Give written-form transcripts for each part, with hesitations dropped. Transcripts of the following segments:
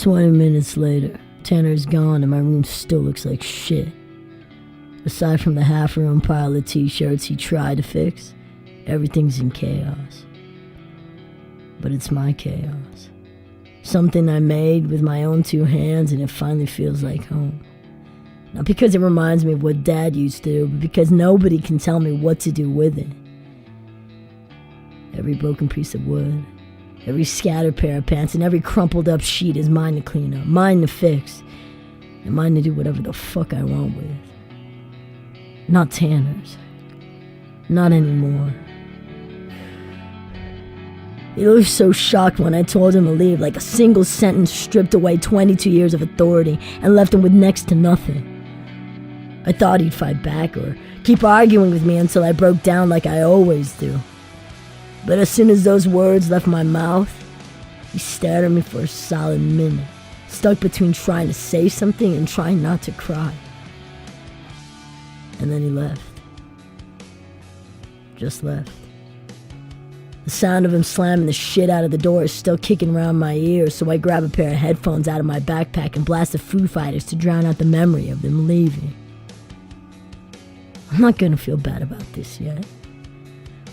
20 minutes later, Tanner's gone and my room still looks like shit. Aside from the half-ruined pile of t-shirts he tried to fix, everything's in chaos. But it's my chaos. Something I made with my own 2 hands, and it finally feels like home. Not because it reminds me of what Dad used to do, but because nobody can tell me what to do with it. Every broken piece of wood, every scattered pair of pants, and every crumpled up sheet is mine to clean up, mine to fix, and mine to do whatever the fuck I want with. Not Tanner's. Not anymore. He looked so shocked when I told him to leave, like a single sentence stripped away 22 years of authority and left him with next to nothing. I thought he'd fight back or keep arguing with me until I broke down like I always do. But as soon as those words left my mouth, he stared at me for a solid minute, stuck between trying to say something and trying not to cry. And then he left. Just left. The sound of him slamming the shit out of the door is still kicking around my ears, so I grab a pair of headphones out of my backpack and blast the Foo Fighters to drown out the memory of them leaving. I'm not gonna feel bad about this yet.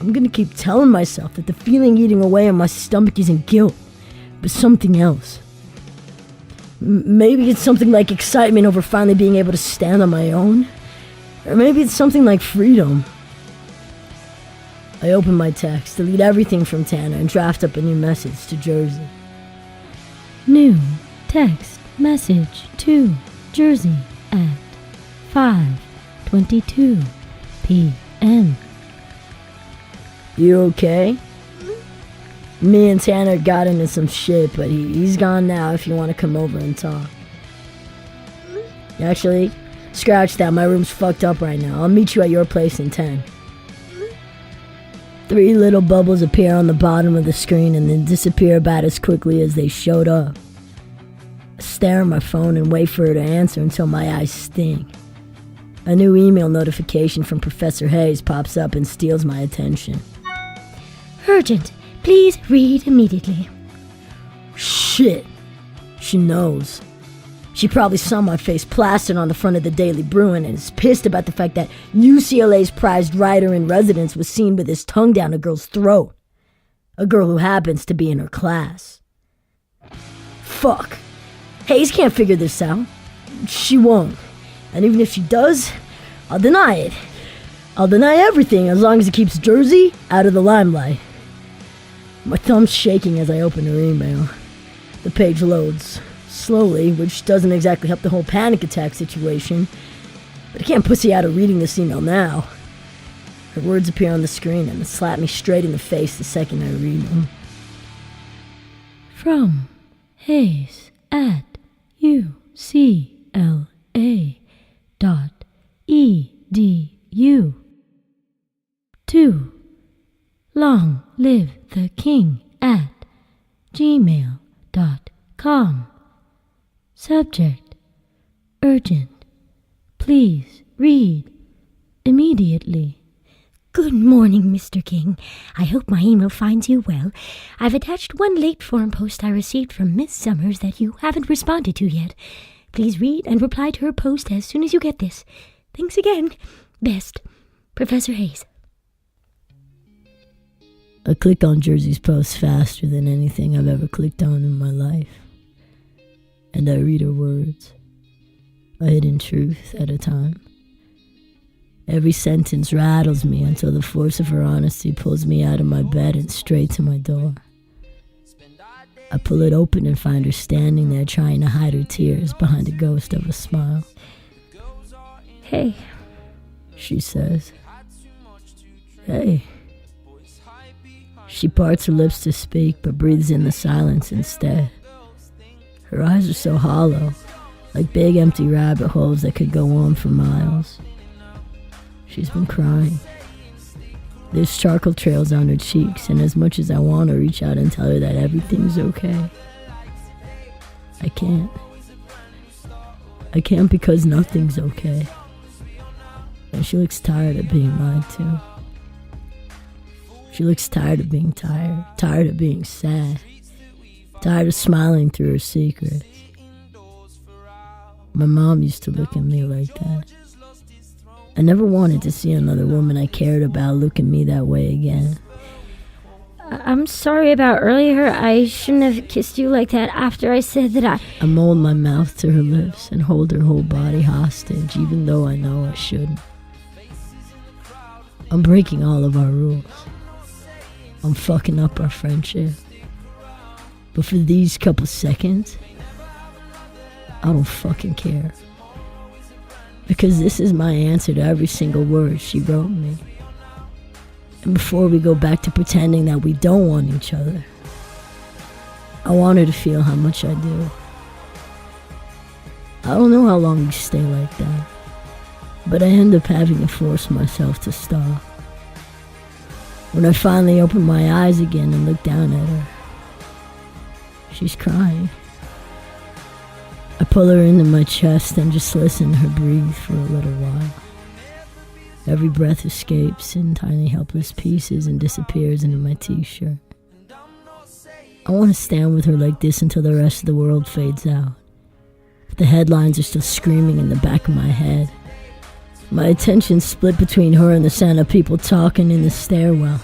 I'm gonna keep telling myself that the feeling eating away in my stomach isn't guilt, but something else. Maybe it's something like excitement over finally being able to stand on my own. Or maybe it's something like freedom. I open my text, delete everything from Tanner, and draft up a new message to Jersey. New text message to Jersey at 5:22 p.m. You okay? Me and Tanner got into some shit, but he's gone now if you want to come over and talk. Actually, scratch that, my room's fucked up right now. I'll meet you at your place in 10. 3 little bubbles appear on the bottom of the screen and then disappear about as quickly as they showed up. I stare at my phone and wait for her to answer until my eyes sting. A new email notification from Professor Hayes pops up and steals my attention. Urgent. Please read immediately. Shit. She knows. She probably saw my face plastered on the front of the Daily Bruin and is pissed about the fact that UCLA's prized writer in residence was seen with his tongue down a girl's throat. A girl who happens to be in her class. Fuck. Hayes can't figure this out. She won't. And even if she does, I'll deny it. I'll deny everything as long as it keeps Jersey out of the limelight. My thumb's shaking as I open her email. The page loads. Slowly, which doesn't exactly help the whole panic attack situation. But I can't pussy out of reading this email now. Her words appear on the screen and slap me straight in the face the second I read them. From Hayes at UCLA.edu. To Long Live the King at gmail.com. Subject: urgent. Please read immediately. Good morning, Mr. King. I hope my email finds you well. I've attached one late form post I received from Miss Summers that you haven't responded to yet. Please read and reply to her post as soon as you get this. Thanks again. Best, Professor Hayes. I click on Jersey's post faster than anything I've ever clicked on in my life. And I read her words, a hidden truth at a time. Every sentence rattles me until the force of her honesty pulls me out of my bed and straight to my door. I pull it open and find her standing there trying to hide her tears behind the ghost of a smile. Hey, she says. Hey. She parts her lips to speak but breathes in the silence instead. Her eyes are so hollow, like big empty rabbit holes that could go on for miles. She's been crying. There's charcoal trails on her cheeks, and as much as I want to reach out and tell her that everything's okay, I can't. I can't because nothing's okay. And she looks tired of being lied to. She looks tired of being tired of being sad, tired of smiling through her secrets. My mom used to look at me like that. I never wanted to see another woman I cared about look at me that way again. I'm sorry about earlier. I shouldn't have kissed you like that after I said that I mold my mouth to her lips and hold her whole body hostage, even though I know I shouldn't. I'm breaking all of our rules. I'm fucking up our friendship. But for these couple seconds, I don't fucking care. Because this is my answer to every single word she wrote me. And before we go back to pretending that we don't want each other, I want her to feel how much I do. I don't know how long we stay like that, but I end up having to force myself to stop. When I finally open my eyes again and look down at her, she's crying. I pull her into my chest and just listen to her breathe for a little while. Every breath escapes in tiny helpless pieces and disappears into my t-shirt. I want to stand with her like this until the rest of the world fades out. But the headlines are still screaming in the back of my head. My attention's split between her and the sound of people talking in the stairwell.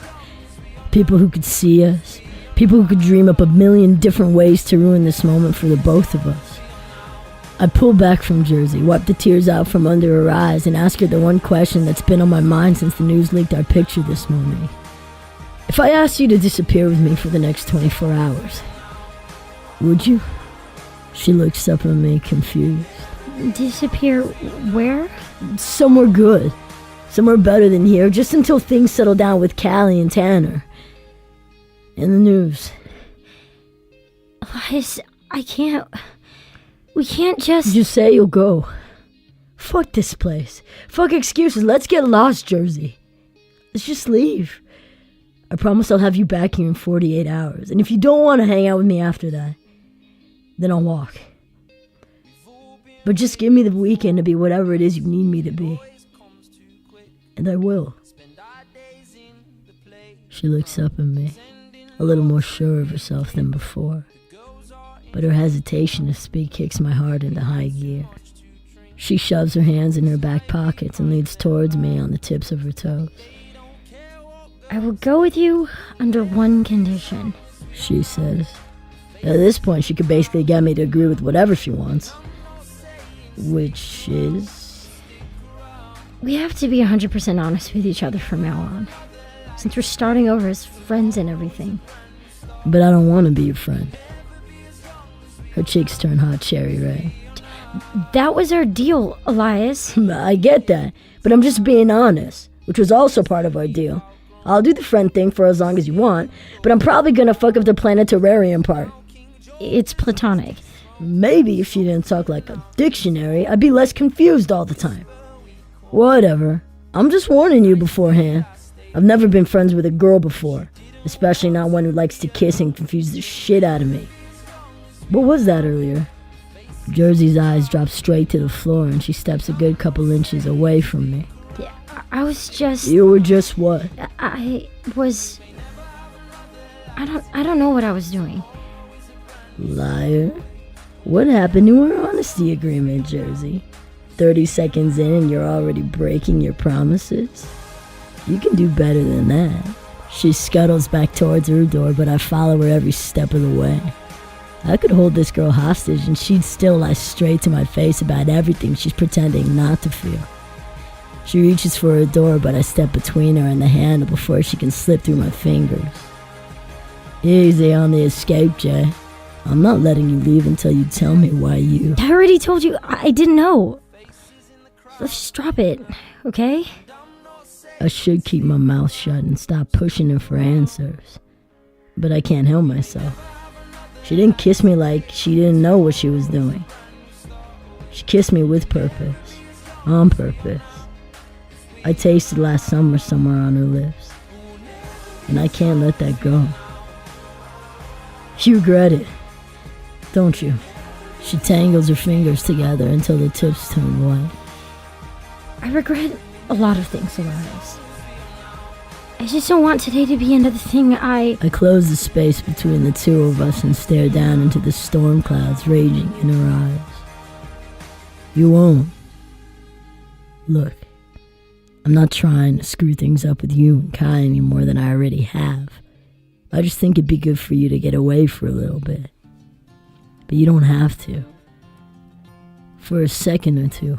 People who could see us. People who could dream up a million different ways to ruin this moment for the both of us. I pull back from Jersey, wipe the tears out from under her eyes, and ask her the one question that's been on my mind since the news leaked our picture this morning. If I asked you to disappear with me for the next 24 hours, would you? She looks up at me, confused. disappear where? Somewhere good. Somewhere better than here, just until things settle down with Callie and Tanner. And the news. Elias, I can't... We can't just... Just say you'll go. Fuck this place. Fuck excuses. Let's get lost, Jersey. Let's just leave. I promise I'll have you back here in 48 hours. And if you don't want to hang out with me after that, then I'll walk. But just give me the weekend to be whatever it is you need me to be. And I will. She looks up at me, a little more sure of herself than before. But her hesitation to speak kicks my heart into high gear. She shoves her hands in her back pockets and leads towards me on the tips of her toes. I will go with you under one condition, she says. At this point, she could basically get me to agree with whatever she wants. Which is... We have to be 100% honest with each other from now on, since we're starting over as friends and everything. But I don't want to be your friend. Her cheeks turn hot cherry red. That was our deal, Elias. I get that, but I'm just being honest, which was also part of our deal. I'll do the friend thing for as long as you want, but I'm probably gonna fuck up the planet terrarium part. It's platonic. Maybe if you didn't talk like a dictionary, I'd be less confused all the time. Whatever. I'm just warning you beforehand. I've never been friends with a girl before, especially not one who likes to kiss and confuse the shit out of me. What was that earlier? Jersey's eyes drop straight to the floor and she steps a good couple inches away from me. Yeah, I was just... You were just what? I don't know what I was doing. Liar. What happened to our honesty agreement, Jersey? 30 seconds in and you're already breaking your promises? You can do better than that. She scuttles back towards her door, but I follow her every step of the way. I could hold this girl hostage and she'd still lie straight to my face about everything she's pretending not to feel. She reaches for her door, but I step between her and the handle before she can slip through my fingers. Easy on the escape, Jay. I'm not letting you leave until you tell me why you... I already told you I didn't know. Let's just drop it, okay? I should keep my mouth shut and stop pushing her for answers. But I can't help myself. She didn't kiss me like she didn't know what she was doing. She kissed me with purpose. On purpose. I tasted last summer somewhere on her lips. And I can't let that go. You regret it, don't you? She tangles her fingers together until the tips turn white. I regret a lot of things, Elias. I just don't want today to be another thing I closed the space between the two of us and stared down into the storm clouds raging in her eyes. You won't. Look, I'm not trying to screw things up with you and Kai any more than I already have. I just think it'd be good for you to get away for a little bit. But you don't have to. For a second or two,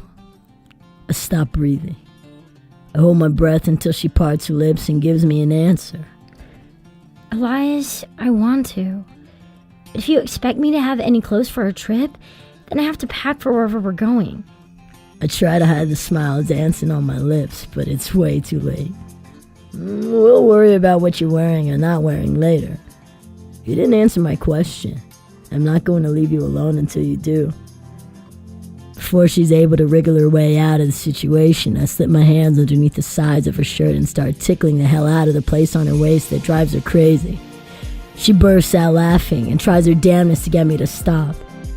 I stop breathing. I hold my breath until she parts her lips and gives me an answer. Elias, I want to. If you expect me to have any clothes for our trip, then I have to pack for wherever we're going. I try to hide the smile dancing on my lips, but it's way too late. We'll worry about what you're wearing or not wearing later. You didn't answer my question. I'm not going to leave you alone until you do. Before she's able to wriggle her way out of the situation, I slip my hands underneath the sides of her shirt and start tickling the hell out of the place on her waist that drives her crazy. She bursts out laughing and tries her damnedest to get me to stop,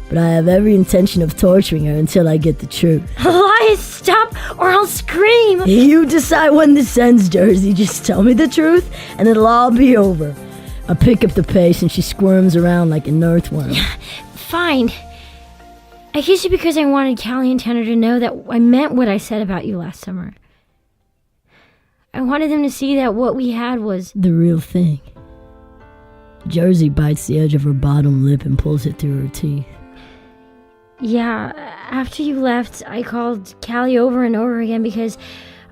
but I have every intention of torturing her until I get the truth. Elias, stop or I'll scream! You decide when this ends, Jersey. Just tell me the truth and it'll all be over. I pick up the pace and she squirms around like an earthworm. Fine. I kissed you because I wanted Callie and Tanner to know that I meant what I said about you last summer. I wanted them to see that what we had was the real thing. Jersey bites the edge of her bottom lip and pulls it through her teeth. Yeah, after you left, I called Callie over and over again because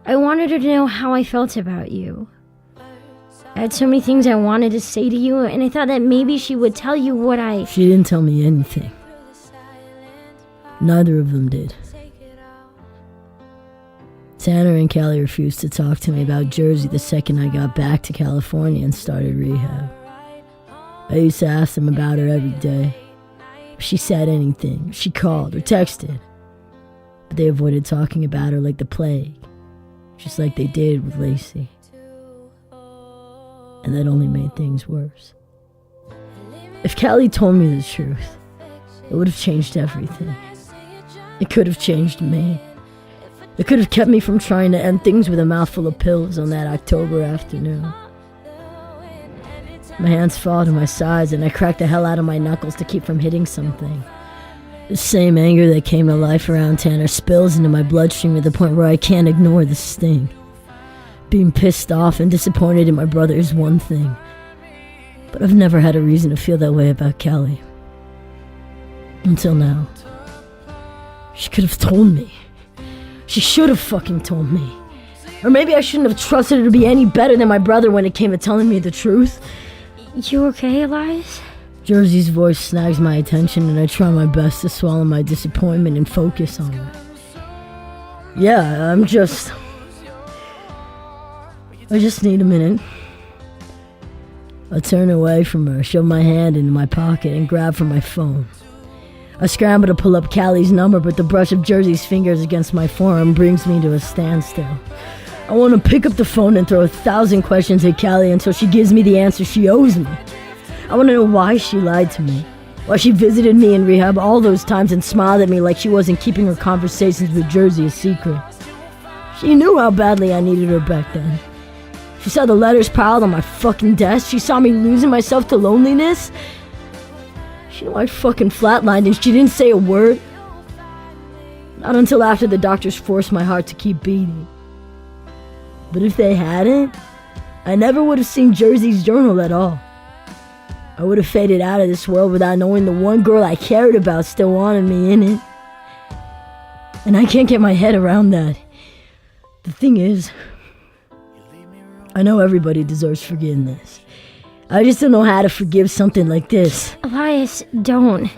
I wanted her to know how I felt about you. I had so many things I wanted to say to you, and I thought that maybe she would tell you what I... She didn't tell me anything. Neither of them did. Tanner and Callie refused to talk to me about Jersey the second I got back to California and started rehab. I used to ask them about her every day. If she said anything, if she called or texted. But they avoided talking about her like the plague, just like they did with Lacey. And that only made things worse. If Callie told me the truth, it would have changed everything. It could have changed me. It could have kept me from trying to end things with a mouthful of pills on that October afternoon. My hands fall to my sides and I crack the hell out of my knuckles to keep from hitting something. The same anger that came to life around Tanner spills into my bloodstream at the point where I can't ignore the sting. Being pissed off and disappointed in my brother is one thing, but I've never had a reason to feel that way about Callie. Until now. She could have told me. She should have fucking told me. Or maybe I shouldn't have trusted her to be any better than my brother when it came to telling me the truth. You okay, Elias? Jersey's voice snags my attention and I try my best to swallow my disappointment and focus on her. Yeah, I just need a minute. I turn away from her, shove my hand into my pocket and grab for my phone. I scramble to pull up Callie's number, but the brush of Jersey's fingers against my forearm brings me to a standstill. I want to pick up the phone and throw 1,000 questions at Callie until she gives me the answer she owes me. I want to know why she lied to me, why she visited me in rehab all those times and smiled at me like she wasn't keeping her conversations with Jersey a secret. She knew how badly I needed her back then. She saw the letters piled on my fucking desk. She saw me losing myself to loneliness. She knew I fucking flatlined and she didn't say a word. Not until after the doctors forced my heart to keep beating. But if they hadn't, I never would have seen Jersey's journal at all. I would have faded out of this world without knowing the one girl I cared about still wanted me in it. And I can't get my head around that. The thing is, I know everybody deserves forgiveness. I just don't know how to forgive something like this. Elias, don't.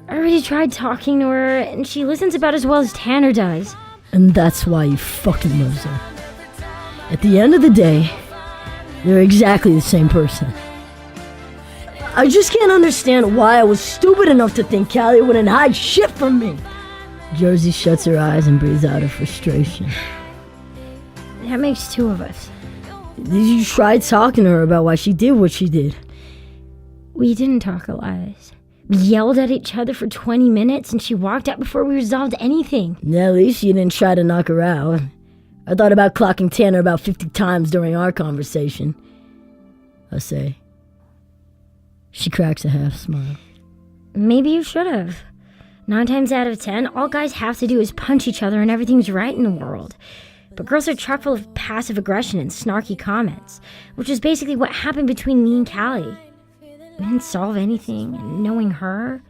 I already tried talking to her, and she listens about as well as Tanner does. And that's why he fucking loves her. At the end of the day, they're exactly the same person. I just can't understand why I was stupid enough to think Callie wouldn't hide shit from me. Jersey shuts her eyes and breathes out her frustration. That makes two of us. You tried talking to her about why she did what she did. We didn't talk, Elias. We yelled at each other for 20 minutes and she walked out before we resolved anything. At least you didn't try to knock her out. I thought about clocking Tanner about 50 times during our conversation, I say. She cracks a half smile. Maybe you should have. 9 times out of 10, all guys have to do is punch each other and everything's right in the world. But girls are chock full of passive aggression and snarky comments, which is basically what happened between me and Callie. We didn't solve anything, and knowing her,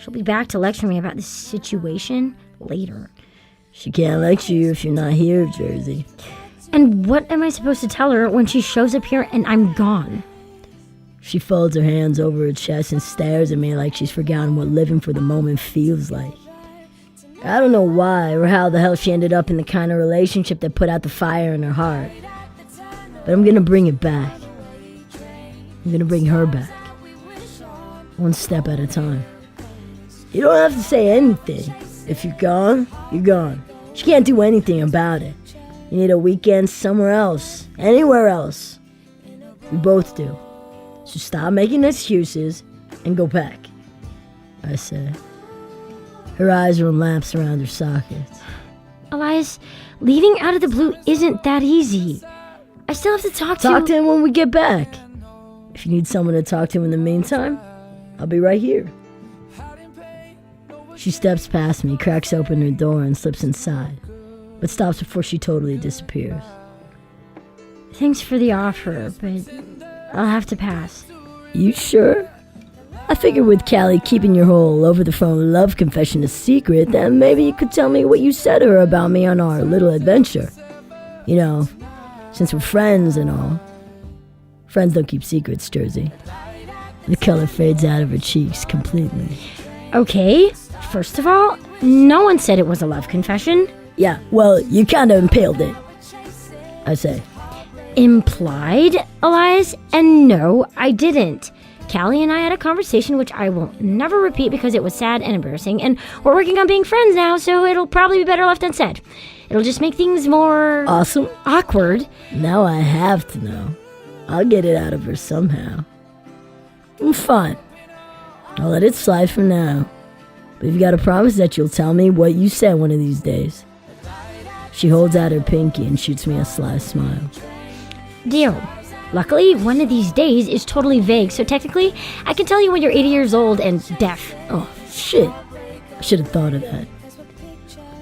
she'll be back to lecture me about this situation later. She can't lecture you if you're not here, Jersey. And what am I supposed to tell her when she shows up here and I'm gone? She folds her hands over her chest and stares at me like she's forgotten what living for the moment feels like. I don't know why or how the hell she ended up in the kind of relationship that put out the fire in her heart. But I'm gonna bring it back. I'm gonna bring her back. One step at a time. You don't have to say anything. If you're gone, you're gone. She can't do anything about it. You need a weekend somewhere else. Anywhere else. We both do. So stop making excuses and go back, I say. Her eyes run laps around her sockets. Elias, leaving out of the blue isn't that easy. I still have to talk to him when we get back. If you need someone to talk to in the meantime, I'll be right here. She steps past me, cracks open her door, and slips inside, but stops before she totally disappears. Thanks for the offer, but I'll have to pass. You sure? I figured with Callie keeping your whole over-the-phone love confession a secret, then maybe you could tell me what you said to her about me on our little adventure. You know, since we're friends and all. Friends don't keep secrets, Jersey. The color fades out of her cheeks completely. Okay, first of all, no one said it was a love confession. Yeah, well, you kind of impaled it, I say. Implied, Elias? And no, I didn't. Callie and I had a conversation which I will never repeat because it was sad and embarrassing, and we're working on being friends now, so it'll probably be better left unsaid. It'll just make things more... awesome? Awkward. Now I have to know. I'll get it out of her somehow. Fine. I'll let it slide for now. But you've got to promise that you'll tell me what you said one of these days. She holds out her pinky and shoots me a sly smile. Deal. Luckily, one of these days is totally vague, so technically, I can tell you when you're 80 years old and deaf. Oh, shit. I should have thought of that.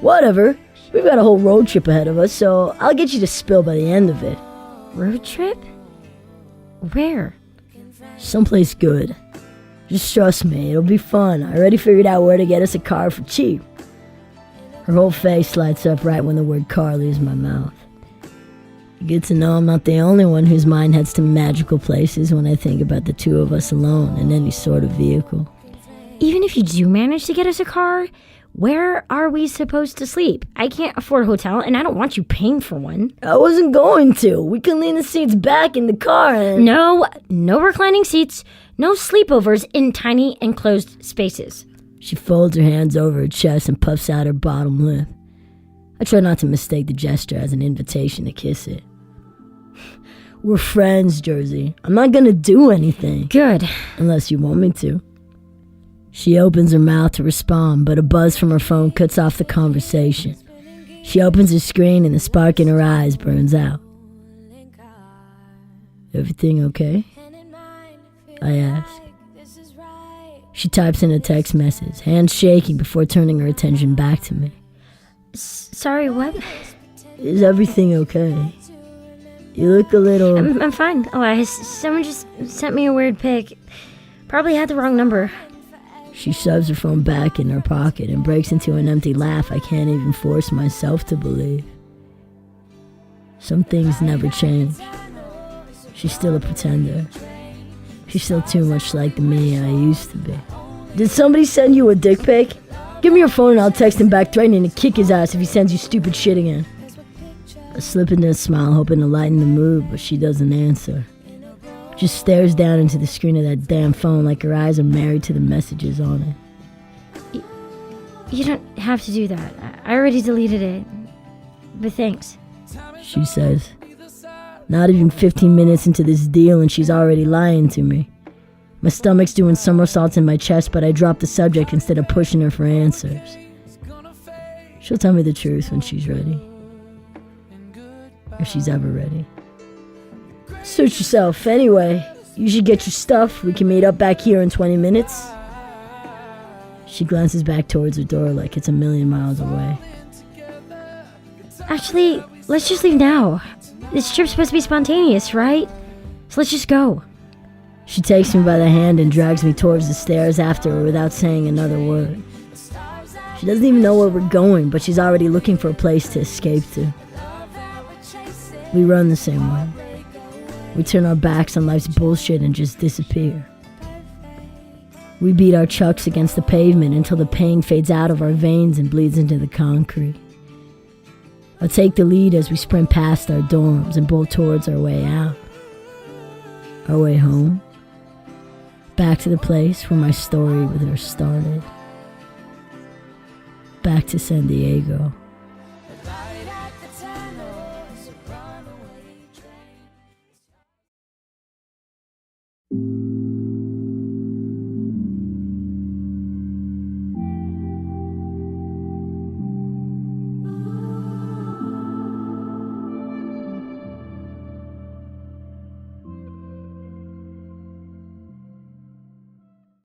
Whatever. We've got a whole road trip ahead of us, so I'll get you to spill by the end of it. Road trip? Where? Someplace good. Just trust me, it'll be fun. I already figured out where to get us a car for cheap. Her whole face lights up right when the word car leaves my mouth. Good to know I'm not the only one whose mind heads to magical places when I think about the two of us alone in any sort of vehicle. Even if you do manage to get us a car, where are we supposed to sleep? I can't afford a hotel, and I don't want you paying for one. I wasn't going to. We can lean the seats back in the car and... No reclining seats, no sleepovers in tiny enclosed spaces. She folds her hands over her chest and puffs out her bottom lip. I try not to mistake the gesture as an invitation to kiss it. We're friends, Jersey. I'm not gonna do anything. Good. Unless you want me to. She opens her mouth to respond, but a buzz from her phone cuts off the conversation. She opens her screen and the spark in her eyes burns out. Everything okay? I ask. She types in a text message, hands shaking before turning her attention back to me. Sorry, what? Is everything okay? You look a little... I'm fine, Elias. Someone just sent me a weird pic. Probably had the wrong number. She shoves her phone back in her pocket and breaks into an empty laugh I can't even force myself to believe. Some things never change. She's still a pretender. She's still too much like the me I used to be. Did somebody send you a dick pic? Give me your phone and I'll text him back threatening to kick his ass if he sends you stupid shit again. I slip into a smile hoping to lighten the mood, but she doesn't answer. Just stares down into the screen of that damn phone like her eyes are married to the messages on it. You don't have to do that. I already deleted it. But thanks. She says. Not even 15 minutes into this deal and she's already lying to me. My stomach's doing somersaults in my chest, but I drop the subject instead of pushing her for answers. She'll tell me the truth when she's ready. if she's ever ready. Suit yourself. Anyway, you should get your stuff. We can meet up back here in 20 minutes. She glances back towards her door like it's a million miles away. Actually, let's just leave now. This trip's supposed to be spontaneous, right? So let's just go. She takes me by the hand and drags me towards the stairs after her without saying another word. She doesn't even know where we're going, but she's already looking for a place to escape to. We run the same way. We turn our backs on life's bullshit and just disappear. We beat our chucks against the pavement until the pain fades out of our veins and bleeds into the concrete. I'll take the lead as we sprint past our dorms and bolt towards our way out. Our way home. Back to the place where my story with her started. Back to San Diego.